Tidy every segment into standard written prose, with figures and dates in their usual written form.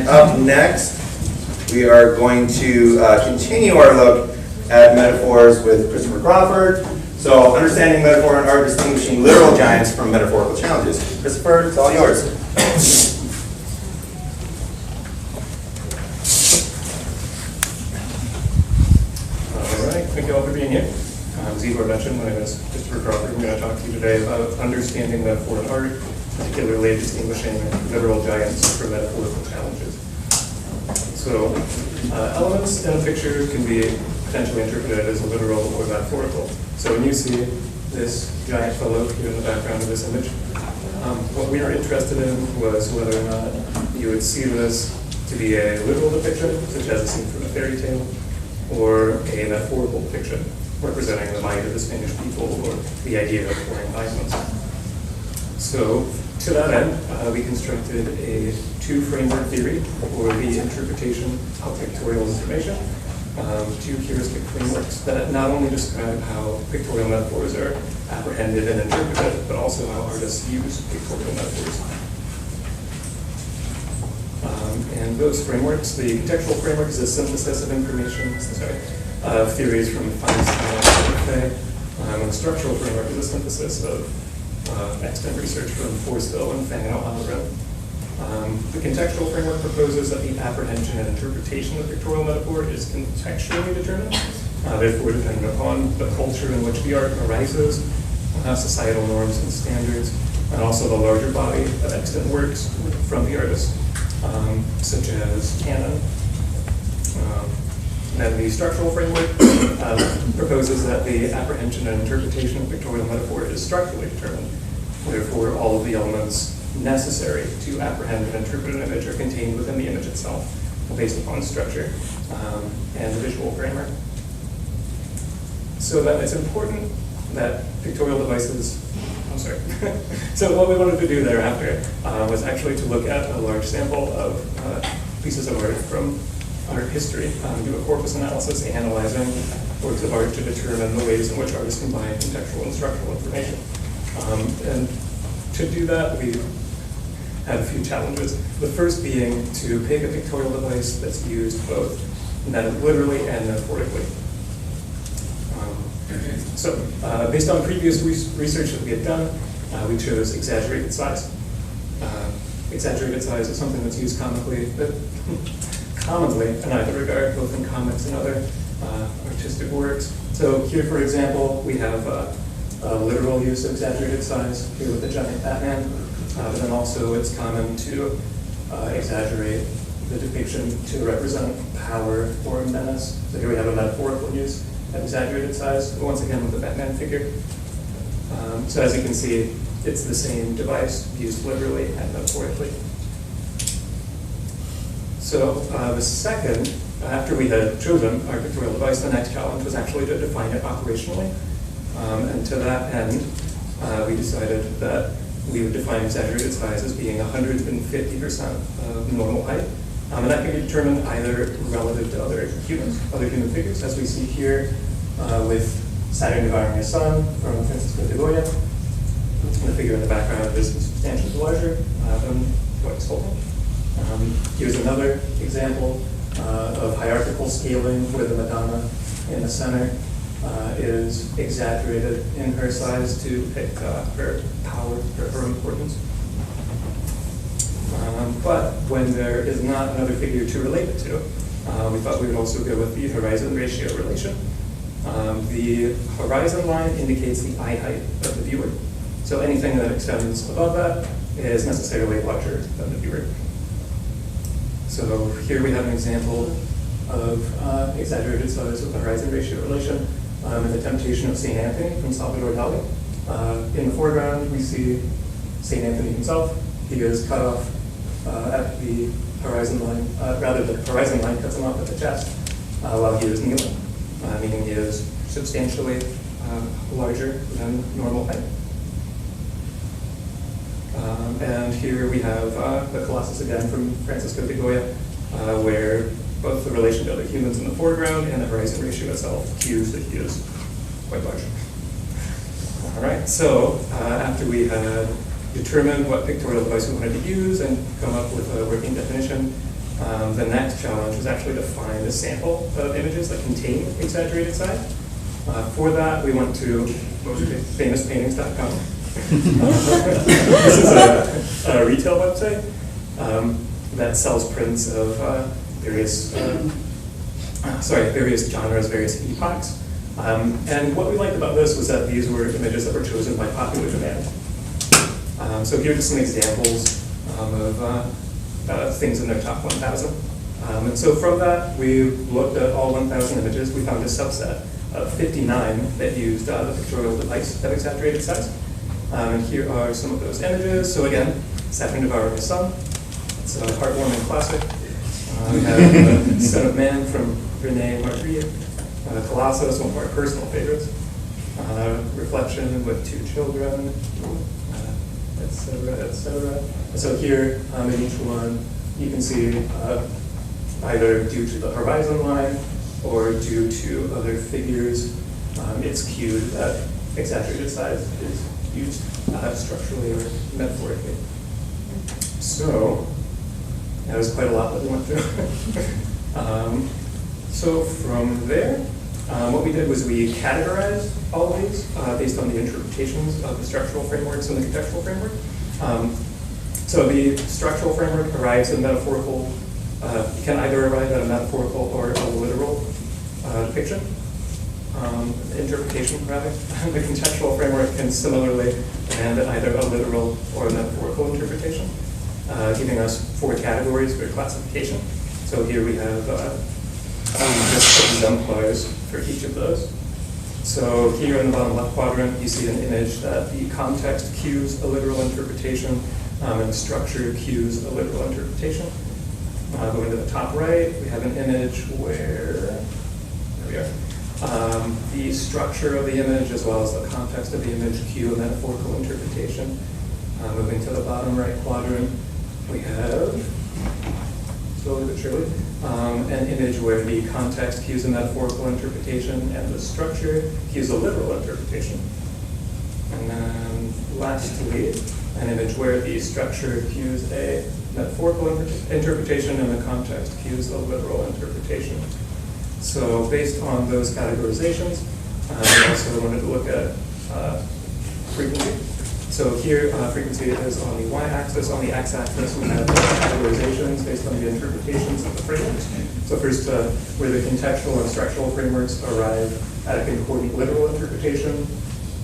Up next, we are going to continue our look at metaphors with Christopher Crawford. So, understanding metaphor and art, distinguishing literal giants from metaphorical challenges. Christopher, it's all yours. All right, thank you all for being here. As Igor mentioned, my name is Christopher Crawford. I'm going to talk to you today about understanding metaphor and art, particularly distinguishing literal giants from metaphorical challenges. So, elements in a picture can be potentially interpreted as literal or metaphorical. So when you see this giant fellow here in the background of this image, what we are interested in was whether or not you would see this to be a literal depiction, such as a scene from a fairy tale, or a metaphorical depiction, representing the might of the Spanish people or the idea of pouring diamonds. So, to that end, we constructed a two-framework theory for the interpretation of pictorial information. Two heuristic frameworks that not only describe how pictorial metaphors are apprehended and interpreted, but also how artists use pictorial metaphors. And those frameworks, the contextual framework is a synthesis of information, of theories from Feinstein and and the structural framework is a synthesis of extant research from Forceville and Fang and O'Halloran. The contextual framework proposes that the apprehension and interpretation of pictorial metaphor is contextually determined, therefore dependent upon the culture in which the art arises, societal norms and standards, and also the larger body of extant works from the artist, such as canon. Then the structural framework proposes that the apprehension and interpretation of pictorial metaphor is structurally determined. Therefore, all of the elements necessary to apprehend and interpret an image are contained within the image itself, based upon structure and the visual framework. So that it's important that pictorial devices, so what we wanted to do thereafter was actually to look at a large sample of pieces of art from art history, do a corpus analysis analyzing works of art to determine the ways in which artists combine contextual and structural information. And to do that, we had a few challenges. The first being to pick a pictorial device that's used both literally and metaphorically. Based on previous research that we had done, we chose exaggerated size. Exaggerated size is something that's used commonly in either regard, both in comics and other artistic works. So here, for example, we have a literal use of exaggerated size here with the giant Batman, but then also it's common to exaggerate the depiction to represent power or menace. So here we have a metaphorical use of exaggerated size, but once again with the Batman figure. So as you can see, it's the same device used literally and metaphorically. So the second, after we had chosen our pictorial device, the next challenge was actually to define it operationally. And to that end, we decided that we would define exaggerated size as being 150% of normal height. And that can be determined either relative to other human figures, as we see here with Saturn devouring his son from Francisco de Goya. The figure in the background is substantially larger than what he's holding. Here's another example of hierarchical scaling where the Madonna in the center is exaggerated in her size to depict her power, her importance. But when there is not another figure to relate it to, we thought we would also go with the horizon ratio relation. The horizon line indicates the eye height of the viewer. So anything that extends above that is necessarily larger than the viewer. So here we have an example of exaggerated size with the horizon ratio relation in The Temptation of St. Anthony from Salvador Dali. In the foreground, we see St. Anthony himself. He is cut off at the horizon line, the horizon line cuts him off at the chest while he is kneeling, meaning he is substantially larger than normal height. And here we have the Colossus again from Francisco de Goya, where both the relation to other humans in the foreground and the horizon ratio itself cues that he is quite large. All right, so after we had determined what pictorial device we wanted to use and come up with a working definition, The next challenge was actually to find a sample of images that contain exaggerated size. For that, we went to mostfamouspaintings.com. This is a retail website that sells prints of various genres, various epochs. And what we liked about this was that these were images that were chosen by popular demand. So here are just some examples of things in their top 1,000. And so from that, we looked at all 1,000 images. We found a subset of 59 that used the pictorial device of exaggerated size. And here are some of those images. So again, Second of Our Son. It's a heartwarming classic. We have Son of Man from René Magritte. Colossus, one of our personal favorites. Reflection with two children, etc., etc. So here in each one, you can see either due to the horizon line or due to other figures, it's cued that exaggerated size is used structurally or metaphorically. So that was quite a lot that we went through. So from there, what we did was we categorized all of these based on the interpretations of the structural frameworks and the contextual framework. So the structural framework arrives in metaphorical, you can either arrive at a metaphorical or a literal depiction, interpretation rather. The contextual framework can similarly land at either a literal or a metaphorical interpretation, giving us 4 categories for classification. So here we have just exemplars for each of those. So here in the bottom left quadrant, you see an image that the context cues a literal interpretation, and the structure cues a literal interpretation. Going to the top right, we have an image where, there we are, the structure of the image as well as the context of the image cue a metaphorical interpretation. Moving to the bottom right quadrant, we have, slowly but surely, an image where the context cues a metaphorical interpretation and the structure cues a literal interpretation. And then lastly, an image where the structure cues a metaphorical interpretation and the context cues a literal interpretation. So based on those categorizations, we also wanted to look at frequency. So here, frequency is on the y-axis. On the x-axis, we have categorizations based on the interpretations of the frameworks. So first, where the contextual and structural frameworks arrive at a concordant literal interpretation,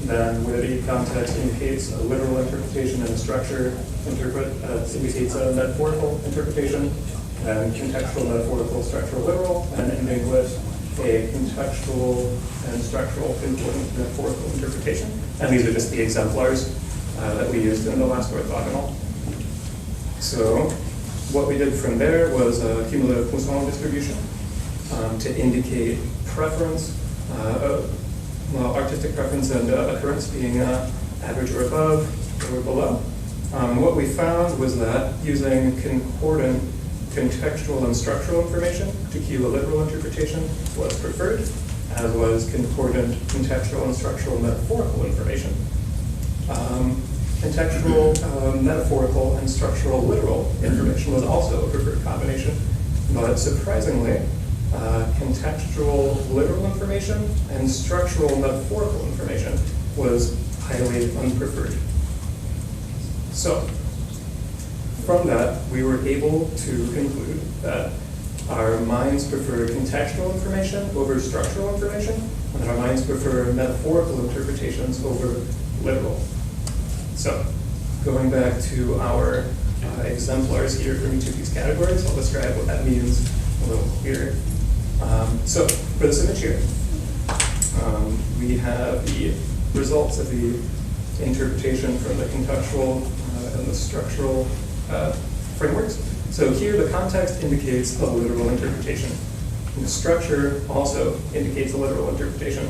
then where the context indicates a literal interpretation and the structure indicates a metaphorical interpretation, and contextual, metaphorical, structural, literal, and ending with a contextual and structural concordant metaphorical interpretation. And these are just the exemplars that we used in the last orthogonal. So what we did from there was a cumulative Poisson distribution to indicate preference, artistic preference and occurrence being average or above or below. What we found was that using concordant contextual and structural information to cue a literal interpretation was preferred, as was concordant contextual and structural metaphorical information. Contextual, metaphorical, and structural literal information was also a preferred combination, but surprisingly, contextual literal information and structural metaphorical information was highly unpreferred. So, from that, we were able to conclude that our minds prefer contextual information over structural information, and our minds prefer metaphorical interpretations over literal. So, going back to our exemplars here from each of these categories, I'll describe what that means a little clearer. So, for this image here, we have the results of the interpretation from the contextual and the structural frameworks. So here the context indicates a literal interpretation. And the structure also indicates a literal interpretation.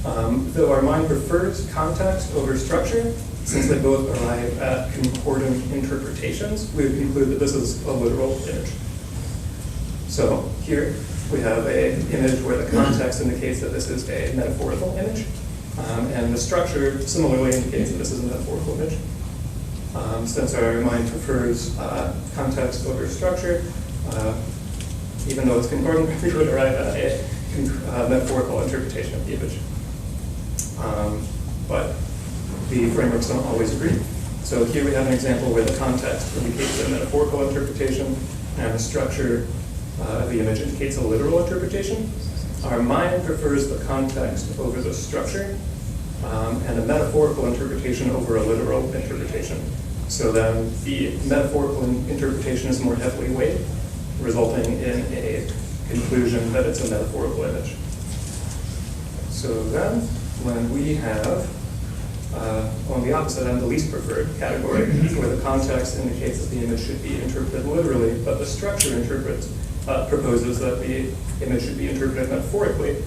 Though our mind prefers context over structure, since they both arrive at concordant interpretations, we would conclude that this is a literal image. So here we have an image where the context indicates that this is a metaphorical image, and the structure similarly indicates that this is a metaphorical image. Since our mind prefers context over structure, even though it's concordant, we would arrive at a metaphorical interpretation of the image. But the frameworks don't always agree. So here we have an example where the context indicates a metaphorical interpretation and the structure of the image indicates a literal interpretation. Our mind prefers the context over the structure, and a metaphorical interpretation over a literal interpretation. So then the metaphorical interpretation is more heavily weighted, resulting in a conclusion that it's a metaphorical image. So then, when we have, on the opposite end, the least preferred category, where the context indicates that the image should be interpreted literally, but the structure proposes that the image should be interpreted metaphorically,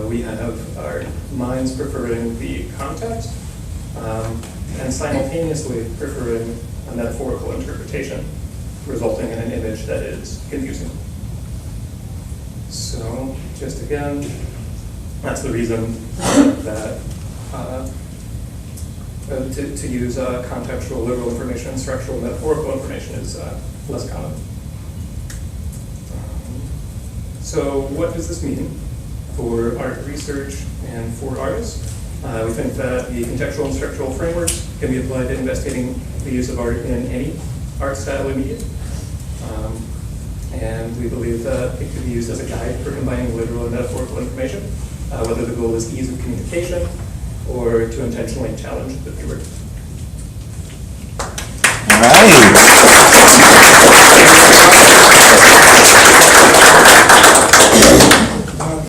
we have our minds preferring the context and simultaneously preferring a metaphorical interpretation, resulting in an image that is confusing. So, just again, that's the reason that to use contextual literal information and structural metaphorical information is less common. So what does this mean for art research and for artists? We think that the contextual and structural frameworks can be applied to investigating the use of art in any art style or medium. And we believe that it could be used as a guide for combining literal and metaphorical information, whether the goal is ease of communication or to intentionally challenge the viewer.